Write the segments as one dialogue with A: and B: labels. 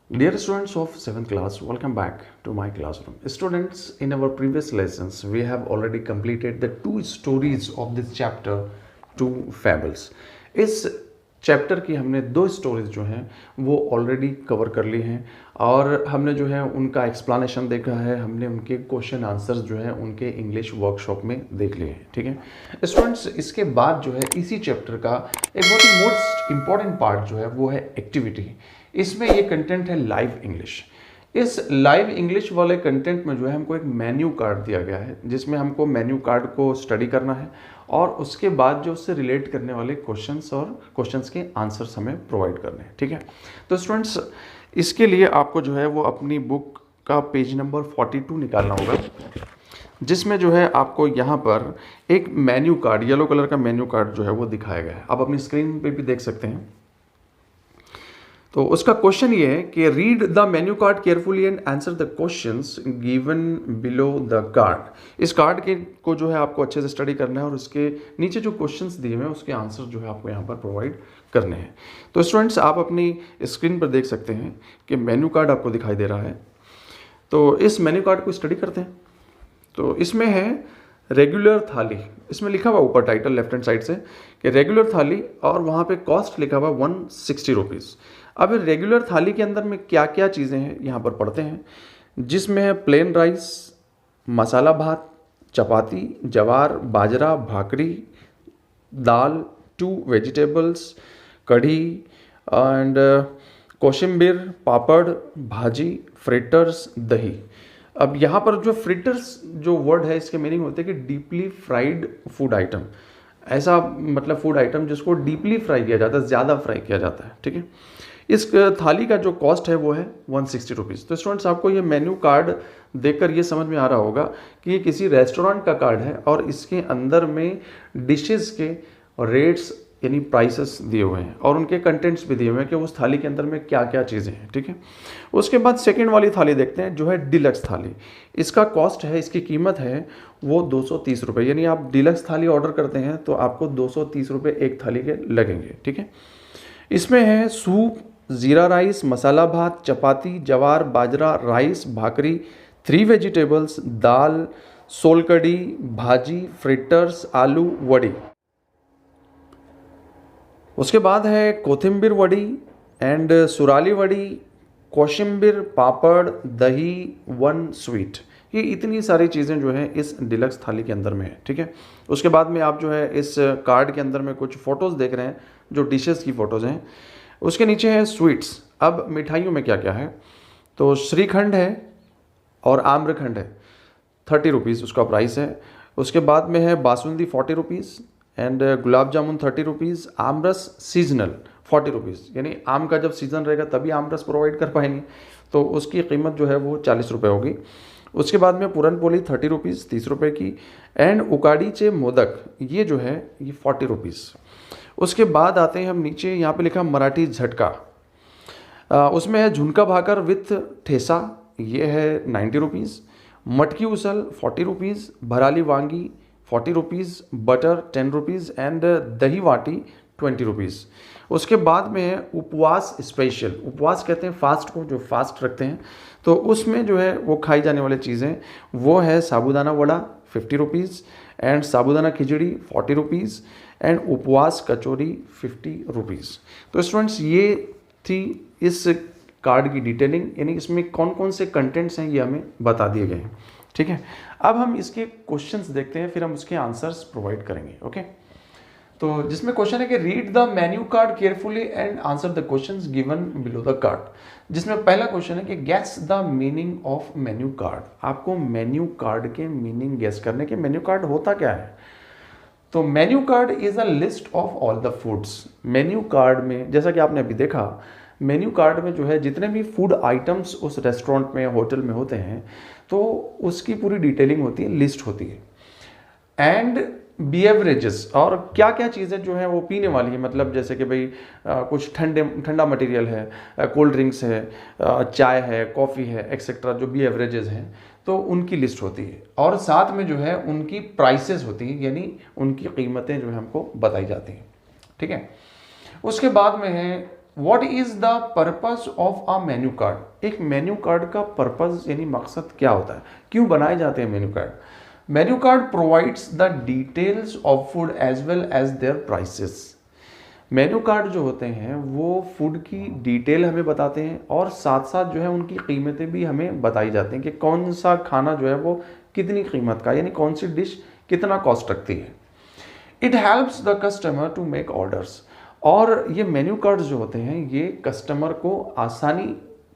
A: Dear students of 7th class, welcome back to my classroom. Students, in our previous lessons, we have already completed the two stories of this chapter, two fables. इस chapter की हमने दो stories जो हैं वो already cover कर ली हैं और हमने जो है उनका एक्सप्लेनेशन देखा है, हमने उनके क्वेश्चन आंसर्स जो है उनके इंग्लिश वर्कशॉप में देख लिए हैं। ठीक है स्टूडेंट्स, इसके बाद जो है इसी चैप्टर का एक बहुत ही मोस्ट इम्पॉर्टेंट पार्ट जो है वो है एक्टिविटी। इसमें ये कंटेंट है लाइव इंग्लिश। इस लाइव इंग्लिश वाले कंटेंट में जो है हमको एक मेन्यू कार्ड दिया गया है जिसमें हमको मेन्यू कार्ड को स्टडी करना है और उसके बाद जो उससे रिलेट करने वाले क्वेश्चंस और क्वेश्चंस के आंसर्स हमें प्रोवाइड करने हैं। ठीक है, तो स्टूडेंट्स इसके लिए आपको जो है वो अपनी बुक का पेज नंबर 42 निकालना होगा, जिसमें जो है आपको यहाँ पर एक मेन्यू कार्ड, येलो कलर का मेन्यू कार्ड जो है वो दिखाया गया है। आप अपनी स्क्रीन पे भी देख सकते हैं। तो उसका क्वेश्चन ये है कि read the menu card carefully and answer the questions given below the card. इस कार्ड के को जो है आपको अच्छे से स्टडी करना है और उसके नीचे जो क्वेश्चंस दिए हुए हैं उसके आंसर जो है आपको यहाँ पर प्रोवाइड करने हैं। तो स्टूडेंट्स, आप अपनी स्क्रीन पर देख सकते हैं कि मेन्यू कार्ड आपको दिखाई दे रहा है। तो इस मेन्यू कार्ड को स्टडी करते हैं। तो इसमें है रेगुलर थाली, इसमें लिखा हुआ ऊपर टाइटल लेफ्ट हैंड साइड से कि रेगुलर थाली और वहाँ पे कॉस्ट लिखा हुआ 160 रुपीज़। अब रेगुलर थाली के अंदर में क्या क्या चीज़ें हैं यहाँ पर पढ़ते हैं, जिसमें है प्लेन राइस, मसाला भात, चपाती, जवार, बाजरा, भाकरी, दाल, 2 वेजिटेबल्स, कढ़ी एंड कोशिम्बीर, पापड़, भाजी, फ्रिटर्स, दही। अब यहाँ पर जो फ्रिटर्स जो वर्ड है इसके मीनिंग होते हैं कि डीपली फ्राइड फूड आइटम, ऐसा मतलब फूड आइटम जिसको डीपली फ्राई किया जाता है, ज़्यादा फ्राई किया जाता है। ठीक है, इस थाली का जो कॉस्ट है वो है 160 रुपीज़। तो स्टूडेंट्स, आपको ये मेन्यू कार्ड देखकर ये समझ में आ रहा होगा कि ये किसी रेस्टोरेंट का कार्ड है और इसके अंदर में डिशेस के रेट्स यानी प्राइसेस दिए हुए हैं और उनके कंटेंट्स भी दिए हुए हैं कि उस थाली के अंदर में क्या क्या चीज़ें हैं। ठीक है, उसके बाद सेकेंड वाली थाली देखते हैं जो है डिलक्स थाली। इसका कॉस्ट है, इसकी कीमत है वो 230 रुपये, यानी आप डिलक्स थाली ऑर्डर करते हैं तो आपको 230 रुपये एक थाली के लगेंगे। ठीक है, इसमें है सूप, ज़ीरा राइस, मसाला भात, चपाती, जवार, बाजरा, राइस, भाकरी, 3 वेजिटेबल्स, दाल, सोलकड़ी, भाजी, फ्रिटर्स, आलू, वड़ी। उसके बाद है कोथिम्बीर वड़ी एंड सुराली वड़ी, कोशिम्बीर, पापड़, दही, 1 स्वीट। ये इतनी सारी चीज़ें जो हैं इस डिलक्स थाली के अंदर में है। ठीक है, उसके बाद में आप जो है इस कार्ड के अंदर में कुछ फ़ोटोज़ देख रहे हैं जो डिशेस की फ़ोटोज़ हैं। उसके नीचे है स्वीट्स। अब मिठाइयों में क्या क्या है, तो श्रीखंड है और आम्रखंड है, 30 रुपीज़ उसका प्राइस है। उसके बाद में है basundi 40 rupees and gulab jamun 30 rupees, aamras seasonal 40 rupees, यानी आम का जब सीज़न रहेगा तभी आमरस प्रोवाइड कर पाएंगे, तो उसकी कीमत जो है वो 40 रुपये होगी। उसके बाद में पूरन पोली 30 रुपीज़, 30 रुपये की, एंड उकाड़ीचे मोदक ये जो है ये 40 रुपीज़। उसके बाद आते हैं हम नीचे, यहाँ पे लिखा मराठी झटका, उसमें है झुनका भाकर विथ ठेसा, ये है 90 रुपीज़, मटकी उसल 40 रुपीज़, भराली वांगी 40 रुपीज़, बटर 10 रुपीज़ एंड दही वाटी 20 रुपीज़। उसके बाद में है उपवास स्पेशल, उपवास कहते हैं फास्ट को, जो फास्ट रखते हैं, तो उसमें जो है वो खाई जाने वाली चीज़ें वो है sabudana vada 50 rupees and sabudana khichdi 40 rupees and upvas kachori 50 rupees. तो स्टूडेंट्स, ये थी इस कार्ड की डिटेलिंग, यानी इसमें कौन कौन से कंटेंट्स हैं ये हमें बता दिए गए हैं। ठीक है, अब हम इसके क्वेश्चंस देखते हैं, फिर हम उसके आंसर्स प्रोवाइड करेंगे। ओके, तो जिसमें क्वेश्चन है कि read the menu card carefully and answer the questions given below the card. जिसमें पहला क्वेश्चन है कि guess the meaning of menu card. आपको मेन्यू कार्ड के मीनिंग गेस करने के, मेन्यू कार्ड होता क्या है। तो menu card is a list of all the foods. Menu card में जैसा कि आपने अभी देखा, मेन्यू कार्ड में जो है जितने भी फूड आइटम्स उस रेस्टोरेंट में, होटल में होते हैं, तो उसकी पूरी डिटेलिंग होती है, लिस्ट होती है। एंड बिवरेजेस, और क्या क्या चीज़ें जो हैं वो पीने वाली है, मतलब जैसे कि भाई कुछ ठंडा मटेरियल है, कोल्ड ड्रिंक्स है, चाय है, कॉफ़ी है, एक्सेट्रा, जो बिवरेजेस हैं तो उनकी लिस्ट होती है। और साथ में जो है उनकी प्राइसेस होती हैं, यानी उनकी कीमतें जो है हमको बताई जाती हैं। ठीक है, उसके बाद में है what is the purpose of a menu card. एक मेन्यू कार्ड का पर्पस यानी मकसद क्या होता है, क्यों बनाए जाते हैं menu card. Menu card provides the details of food as well as their prices. Menu card जो होते हैं वो फूड की डिटेल हमें बताते हैं और साथ साथ जो है उनकी कीमतें भी हमें बताई जाती हैं कि कौन सा खाना जो है वो कितनी कीमत का, यानी कौन सी डिश कितना कॉस्ट रखती है। It helps the customer to make orders. और ये मेन्यू कार्ड जो होते हैं ये कस्टमर को आसानी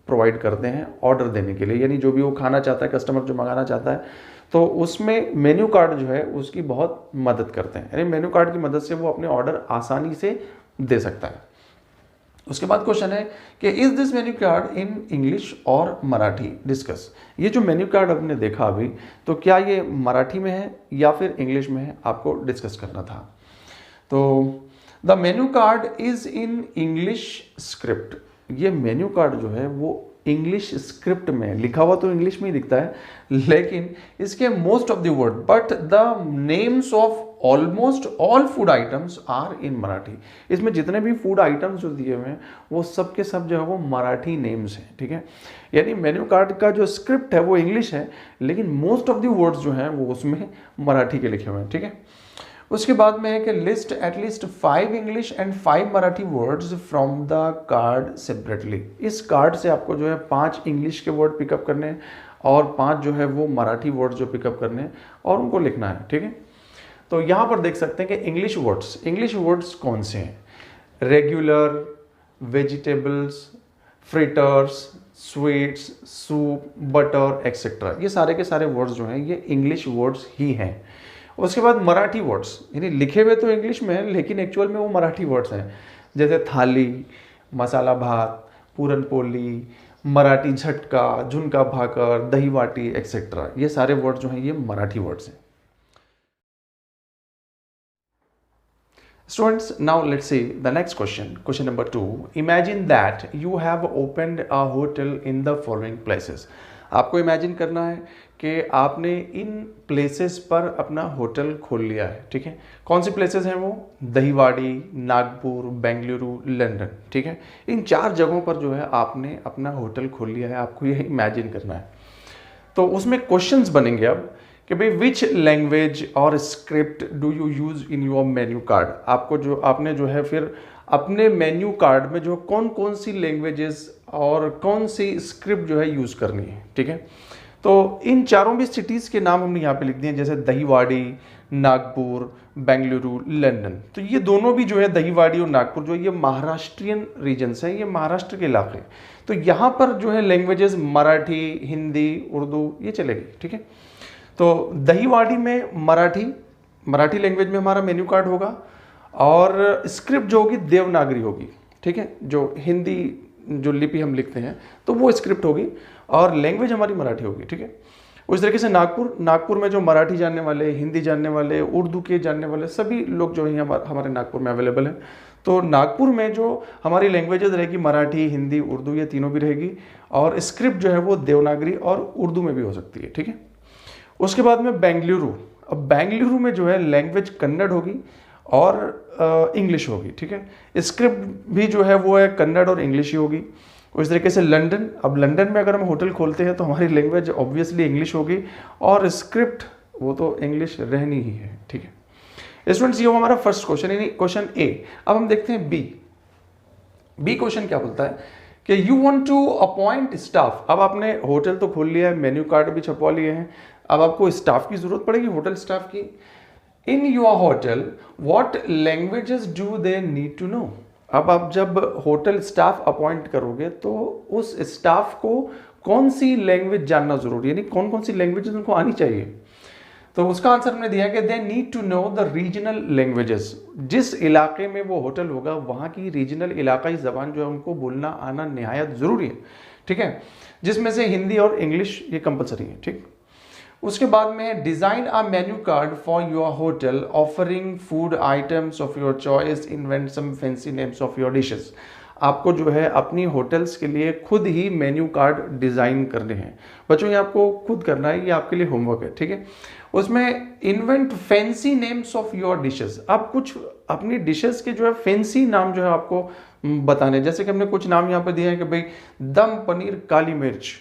A: प्रोवाइड करते हैं ऑर्डर देने के लिए, यानी जो भी वो खाना चाहता है, कस्टमर जो मंगाना चाहता है तो उसमें मेन्यू कार्ड जो है उसकी बहुत मदद करते हैं, यानी मेन्यू कार्ड की मदद से वो अपने ऑर्डर आसानी से दे सकता है। उसके बाद क्वेश्चन है कि is this menu card in English और मराठी, डिस्कस। ये जो मेन्यू कार्ड आपने देखा अभी, तो क्या ये मराठी में है या फिर इंग्लिश में है, आपको डिस्कस करना था। तो the menu card is in English script. ये मेन्यू कार्ड जो है वो इंग्लिश स्क्रिप्ट में लिखा हुआ, तो इंग्लिश में ही दिखता है, लेकिन इसके most of the word but the names of almost all food items are in Marathi. इसमें जितने भी फूड आइटम्स जो दिए हुए हैं वो सब के सब जो है वो मराठी नेम्स हैं, ठीक है। यानी मेन्यू कार्ड का जो स्क्रिप्ट है वो इंग्लिश है, लेकिन मोस्ट ऑफ द वर्ड्स जो हैं वो उसमें मराठी के लिखे हुए हैं, ठीक है। उसके बाद में है कि list at least 5 English and 5 Marathi words from the card separately. इस कार्ड से आपको जो है 5 इंग्लिश के वर्ड पिकअप करने हैं और 5 जो है वो मराठी वर्ड जो पिकअप करने हैं और उनको लिखना है, ठीक है। तो यहाँ पर देख सकते हैं कि इंग्लिश वर्ड्स कौन से हैं। Regular, vegetables, fritters, sweets, soup, butter etcetera, ये सारे के सारे वर्ड्स जो हैं ये इंग्लिश वर्ड्स ही हैं। उसके बाद मराठी वर्ड्स, यानी लिखे हुए तो इंग्लिश में है लेकिन एक्चुअल में वो मराठी वर्ड्स हैं, जैसे थाली, मसाला भात, पुरणपोली, मराठी झटका, झुणका भाकर, दही बाटी एक्सेट्रा, ये सारे वर्ड जो हैं ये मराठी वर्ड्स हैं। Students, now let's see the next question. Question number 2. Imagine that you have opened a hotel in the following places. आपको इमेजिन करना है कि आपने इन प्लेसेस पर अपना होटल खोल लिया है, ठीक है। कौन सी प्लेसेस हैं वो? दहीवाड़ी, नागपुर, बेंगलुरु, लंदन, ठीक है। इन 4 जगहों पर जो है आपने अपना होटल खोल लिया है, आपको यह इमेजिन करना है। तो उसमें क्वेश्चंस बनेंगे अब कि भाई विच लैंग्वेज और script do you use in your menu card. आपने जो है फिर अपने मेन्यू कार्ड में जो कौन कौन सी लैंग्वेजेस और कौन सी स्क्रिप्ट जो है यूज करनी है, ठीक है। तो इन चारों भी सिटीज़ के नाम हमने यहाँ पे लिख दिए, जैसे दहीवाड़ी, नागपुर, बेंगलुरु, लंदन। तो ये दोनों भी जो है दहीवाड़ी और नागपुर जो ये महाराष्ट्रियन रीजन्स हैं, ये महाराष्ट्र के इलाके। तो यहाँ पर जो है लैंग्वेजेस मराठी, हिंदी, उर्दू ये चलेगी, ठीक है। तो दहीवाड़ी में मराठी लैंग्वेज में हमारा मेन्यू कार्ड होगा और स्क्रिप्ट जो होगी देवनागरी होगी, ठीक है। जो हिंदी जो लिपि हम लिखते हैं तो वो स्क्रिप्ट होगी और लैंग्वेज हमारी मराठी होगी, ठीक है। उस तरीके से नागपुर में जो मराठी जानने वाले, हिंदी जानने वाले, उर्दू के जानने वाले सभी लोग जो हैं हमारे नागपुर में अवेलेबल हैं। तो नागपुर में जो हमारी लैंग्वेजेस रहेगी मराठी, हिंदी, उर्दू, ये तीनों भी रहेगी और स्क्रिप्ट जो है वो देवनागरी और उर्दू में भी हो सकती है, ठीक है। उसके बाद में बेंगलुरु। अब बेंगलुरु में जो है लैंग्वेज कन्नड़ होगी और इंग्लिश होगी, ठीक है। स्क्रिप्ट भी जो है वो है कन्नड़ और इंग्लिश ही होगी। उस तरीके से लंदन, अब लंदन में अगर हम होटल खोलते हैं तो हमारी लैंग्वेज ऑब्वियसली इंग्लिश होगी और स्क्रिप्ट वो तो इंग्लिश रहनी ही है, ठीक है। स्टूडेंट्स, ये हमारा फर्स्ट क्वेश्चन, यानी क्वेश्चन ए। अब हम देखते हैं बी क्वेश्चन क्या बोलता है कि you want to appoint staff. अब आपने होटल तो खोल लिया है, मेन्यू कार्ड भी छपवा लिए हैं, अब आपको स्टाफ की जरूरत पड़ेगी, होटल स्टाफ की। In your hotel what languages do they need to know. अब आप जब होटल स्टाफ अपॉइंट करोगे तो उस स्टाफ को कौन सी लैंग्वेज जानना जरूरी है, यानी कौन कौन सी लैंग्वेजेस उनको आनी चाहिए। तो उसका आंसर हमने दिया कि they need to know the regional languages. जिस इलाके में वो होटल होगा वहाँ की रीजनल इलाकाई ज़बान जो है उनको बोलना आना निहायत ज़रूरी है, ठीक है। जिसमें से हिंदी और इंग्लिश ये कंपलसरी है, ठीक। उसके बाद में design a menu card for your hotel offering food items of your choice, invent some fancy names of your dishes. आपको जो है अपनी होटल्स के लिए खुद ही मेन्यू कार्ड डिज़ाइन करने हैं। बच्चों ये आपको खुद करना है, ये आपके लिए होमवर्क है, ठीक है। उसमें invent fancy names of your dishes. आप कुछ अपनी डिशेस के जो है फैंसी नाम जो है आपको बताने, जैसे कि हमने कुछ नाम यहाँ पे दिए हैं कि भाई दम पनीर काली मिर्च,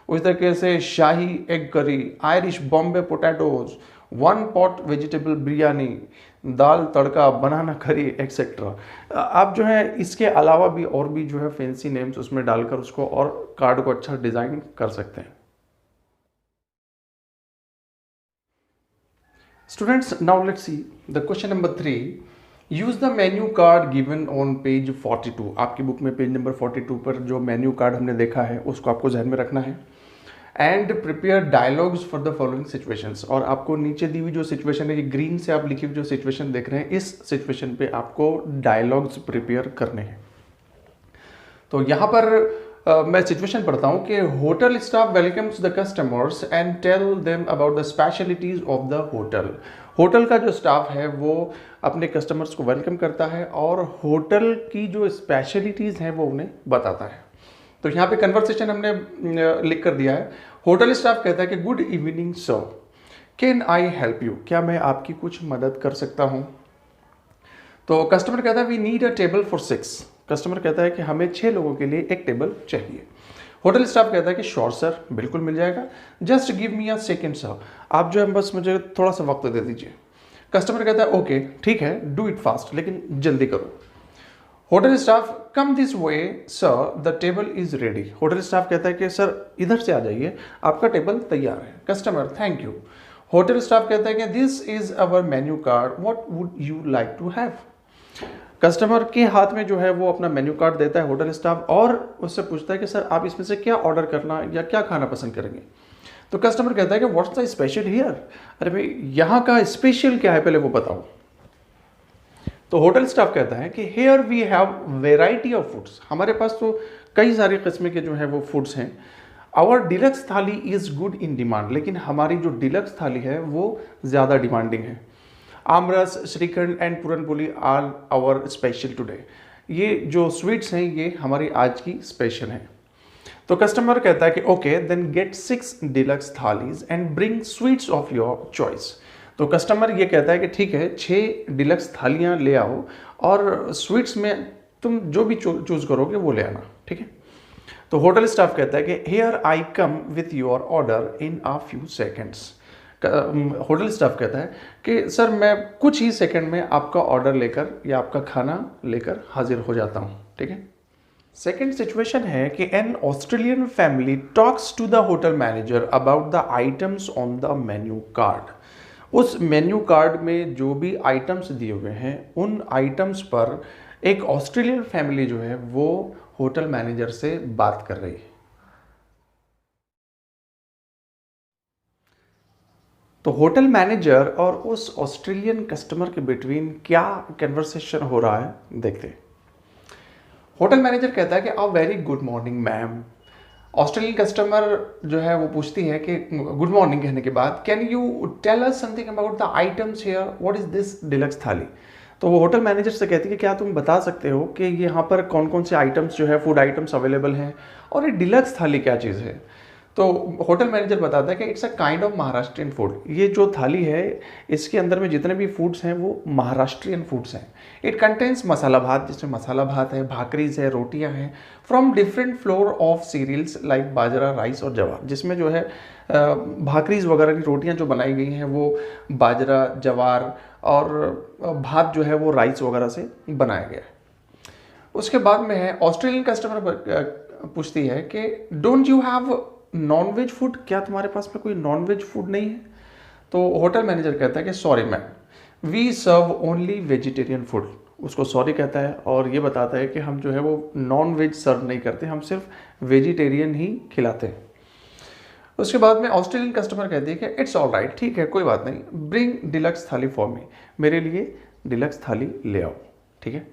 A: उस तरीके से shahi egg curry, Irish Bombay potatoes, one pot vegetable biryani, dal tadka, banana curry etcetera. आप जो है इसके अलावा भी और भी जो है फैंसी नेम्स उसमें डालकर उसको और कार्ड को अच्छा डिज़ाइन कर सकते हैं। Students, now let's see the question number 3. Use the menu card given on page 42. आपकी बुक में पेज नंबर 42 पर जो मेन्यू कार्ड हमने देखा है उसको आपको ध्यान में रखना है। And prepare dialogues for the following situations. और आपको नीचे दी हुई जो सिचुएशन है, ग्रीन से आप लिखी हुई जो सिचुएशन देख रहे हैं, इस सिचुएशन पे आपको डायलॉग्स प्रिपेयर करने हैं। तो यहाँ पर मैं सिचुएशन पढ़ता हूँ कि hotel staff welcomes the customers and tell them about the specialities of the hotel. Hotel का जो स्टाफ है वो अपने कस्टमर्स को वेलकम करता है और होटल की जो स्पेशलिटीज़ हैं वो उन्हें बताता है। तो यहाँ पे कन्वर्सेशन हमने लिख कर दिया है। होटल स्टाफ कहता है कि good evening sir, can I help you, क्या मैं आपकी कुछ मदद कर सकता हूँ। तो कस्टमर कहता है we need a table for 6। Customer कहता है कि हमें 6 लोगों के लिए एक टेबल चाहिए। होटल स्टाफ कहता है कि श्योर सर, बिल्कुल मिल जाएगा, just give me a second sir, आप जो है बस मुझे थोड़ा सा वक्त दे दीजिए। कस्टमर कहता है ओके ठीक है, डू इट फास्ट, लेकिन जल्दी करो। Hotel staff come this way sir, the table is ready. Hotel staff कहता है कि सर इधर से आ जाइए, आपका टेबल तैयार है। Customer thank you. Hotel staff कहता है कि this is our menu card, what would you like to have. Customer के हाथ में जो है वो अपना मेन्यू कार्ड देता है होटल स्टाफ और उससे पूछता है कि सर आप इसमें से क्या ऑर्डर करना या क्या खाना पसंद करेंगे। तो कस्टमर कहता है कि व्हाट्स द स्पेशल हियर, अरे भाई यहाँ का स्पेशल क्या है पहले वो बताओ। तो होटल स्टाफ कहता है कि here we have variety of foods, हमारे पास तो कई सारे किस्म के जो है वो फूड्स हैं। आवर डिलक्स थाली इज गुड इन डिमांड, लेकिन हमारी जो डिलक्स थाली है वो ज़्यादा डिमांडिंग है। Aamras, shrikhand and puranpoli are our special today, ये जो स्वीट्स हैं ये हमारी आज की स्पेशल हैं। तो कस्टमर कहता है कि okay then get 6 deluxe thalis and bring sweets of your choice. तो कस्टमर ये कहता है कि ठीक है 6 डिलक्स थालियाँ ले आओ और स्वीट्स में तुम जो भी चूज़ करोगे वो ले आना, ठीक है। तो होटल स्टाफ कहता है कि here I come with your order in a few seconds. Hotel staff कहता है कि सर मैं कुछ ही सेकंड में आपका ऑर्डर लेकर या आपका खाना लेकर हाजिर हो जाता हूँ, ठीक है। सेकंड सिचुएशन है कि an Australian family talks to the hotel manager about the items on the menu card. उस मेन्यू कार्ड में जो भी आइटम्स दिए हुए हैं उन आइटम्स पर एक ऑस्ट्रेलियन फैमिली जो है वो होटल मैनेजर से बात कर रही है। तो होटल मैनेजर और उस ऑस्ट्रेलियन कस्टमर के बिटवीन क्या कन्वर्सेशन हो रहा है देखते हैं। होटल मैनेजर कहता है कि a very good morning ma'am. Australian customer जो है वो पूछती है कि गुड मॉर्निंग कहने के बाद can you tell us something about the items here, what is this deluxe thali. तो वो होटल मैनेजर से कहती है कि क्या तुम बता सकते हो कि यहाँ पर कौन कौन से आइटम्स जो है फूड आइटम्स अवेलेबल हैं और ये डिलक्स थाली क्या चीज़ है। तो होटल मैनेजर बताता है कि it's a kind of Maharashtrian food. ये जो थाली है इसके अंदर में जितने भी फूड्स हैं वो महाराष्ट्रियन फूड्स हैं। इट कंटेन्स मसाला भात, जिसमें मसाला भात है, भाकरीज है, रोटियां हैं from different flour of cereals like bajra, rice और जवार, जिसमें जो है भाकरीज वगैरह की रोटियां जो बनाई गई हैं वो बाजरा, जवार और भात जो है वो राइस वगैरह से बनाया गया है। उसके बाद में है ऑस्ट्रेलियन कस्टमर पूछती है कि don't you have non veg food, क्या तुम्हारे पास में कोई नॉन वेज फूड नहीं है। तो होटल मैनेजर कहता है कि sorry ma'am we serve only vegetarian food. उसको सॉरी कहता है और ये बताता है कि हम जो है वो नॉन वेज सर्व नहीं करते, हम सिर्फ वेजिटेरियन ही खिलाते हैं। उसके बाद में ऑस्ट्रेलियन कस्टमर कहती है कि इट्स ऑल राइट, ठीक है कोई बात नहीं, ब्रिंग डिलक्स थाली फॉर मी, मेरे लिए डिलक्स थाली ले आओ, ठीक है।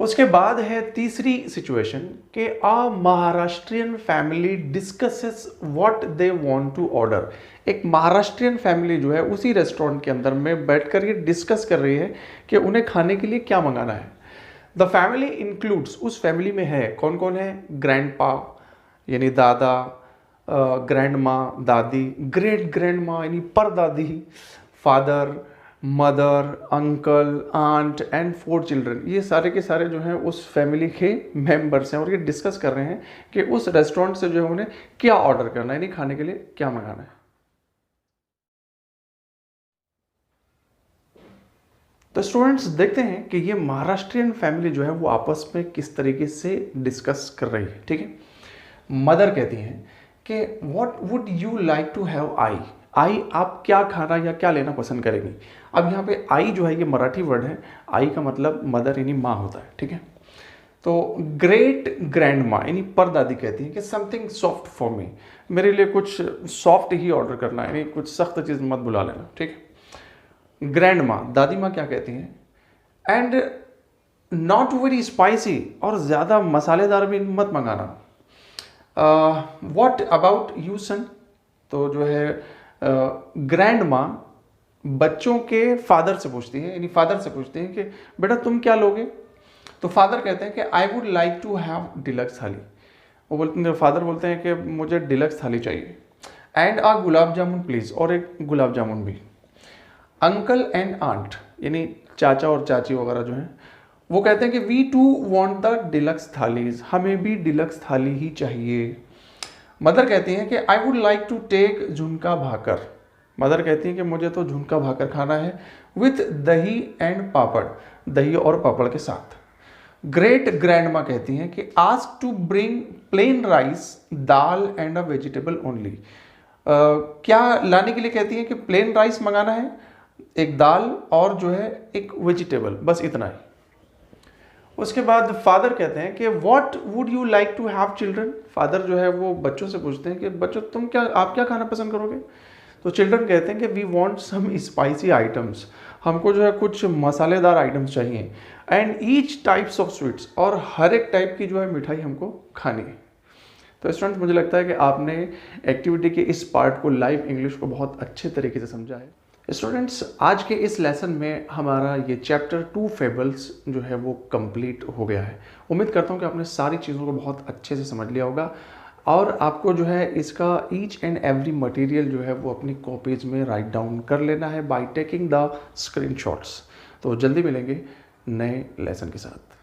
A: उसके बाद है तीसरी सिचुएशन कि a Maharashtrian family discusses what they want to order. एक महाराष्ट्रियन फैमिली जो है उसी रेस्टोरेंट के अंदर में बैठकर ये डिस्कस कर रही है कि उन्हें खाने के लिए क्या मंगाना है। द फैमिली इंक्लूड्स, उस फैमिली में है कौन कौन है, ग्रैंडपा यानी दादा, ग्रैंड माँ, दादी, ग्रेट ग्रैंड माँ यानी परदादी, father, mother, uncle, aunt and 4 children. ये सारे के सारे जो हैं उस फैमिली के मेंबर्स हैं और ये डिस्कस कर रहे हैं कि उस रेस्टोरेंट से जो है उन्हें क्या ऑर्डर करना है, यानी खाने के लिए क्या मंगाना है। तो स्टूडेंट्स देखते हैं कि ये महाराष्ट्रियन फैमिली जो है वो आपस में किस तरीके से डिस्कस कर रही है। ठीक है। मदर कहती हैं कि what would you like to have आई। आई आप क्या खाना या क्या लेना पसंद करेंगी। अब यहाँ पे आई जो है ये मराठी वर्ड है। आई का मतलब मदर यानी माँ होता है। ठीक है। तो ग्रेट ग्रैंड माँ यानी परदादी कहती है कि समथिंग सॉफ्ट फॉर मी, मेरे लिए कुछ सॉफ्ट ही ऑर्डर करना है, यानी कुछ सख्त चीज़ मत बुला लेना। ठीक है। ग्रैंड माँ दादी माँ क्या कहती हैं, एंड नॉट वेरी स्पाइसी, और ज़्यादा मसालेदार भी मत मंगाना। व्हाट अबाउट यू सन। तो जो है ग्रैंड माँ बच्चों के फादर से पूछती है, यानी फादर से पूछती है कि बेटा तुम क्या लोगे। तो फादर कहते हैं कि I would like to have deluxe thali. वो बोलते हैं, फादर बोलते हैं कि मुझे डिलक्स थाली चाहिए। And uh gulab jamun please, और एक गुलाब जामुन भी। अंकल एंड आंट यानी चाचा और चाची वगैरह जो हैं वो कहते हैं कि we too want the deluxe thalis, हमें भी डिलक्स थाली ही चाहिए। मदर कहती हैं कि I would like to take zunka bhakar. Mother कहती हैं कि मुझे तो झुनका भाकर खाना है विथ दही एंड पापड़, दही और पापड़ के साथ। ग्रेट ग्रैंड माँ कहती हैं कि ask to bring plain rice, dal and a vegetable only. क्या लाने के लिए कहती हैं कि प्लेन राइस मंगाना है, एक दाल और जो है एक वेजिटेबल, बस इतना ही। उसके बाद फादर कहते हैं कि what would you like to have children. Father जो है वो बच्चों से पूछते हैं कि बच्चों आप क्या खाना पसंद करोगे। तो चिल्ड्रन कहते हैं कि we want some spicy items, हमको जो है कुछ मसालेदार आइटम्स चाहिए। And each types of sweets, और हर एक टाइप की जो है मिठाई हमको खानी है। तो स्टूडेंट्स मुझे लगता है कि आपने एक्टिविटी के इस पार्ट को, लाइव इंग्लिश को, बहुत अच्छे तरीके से समझा है। स्टूडेंट्स आज के इस लेसन में हमारा ये चैप्टर 2 फेबल्स जो है वो कंप्लीट हो गया है। उम्मीद करता हूँ कि आपने सारी चीज़ों को बहुत अच्छे से समझ लिया होगा और आपको जो है इसका ईच एंड एवरी मटेरियल जो है वो अपनी कॉपीज़ में राइट डाउन कर लेना है बाय टेकिंग द स्क्रीनशॉट्स। तो जल्दी मिलेंगे नए लेसन के साथ।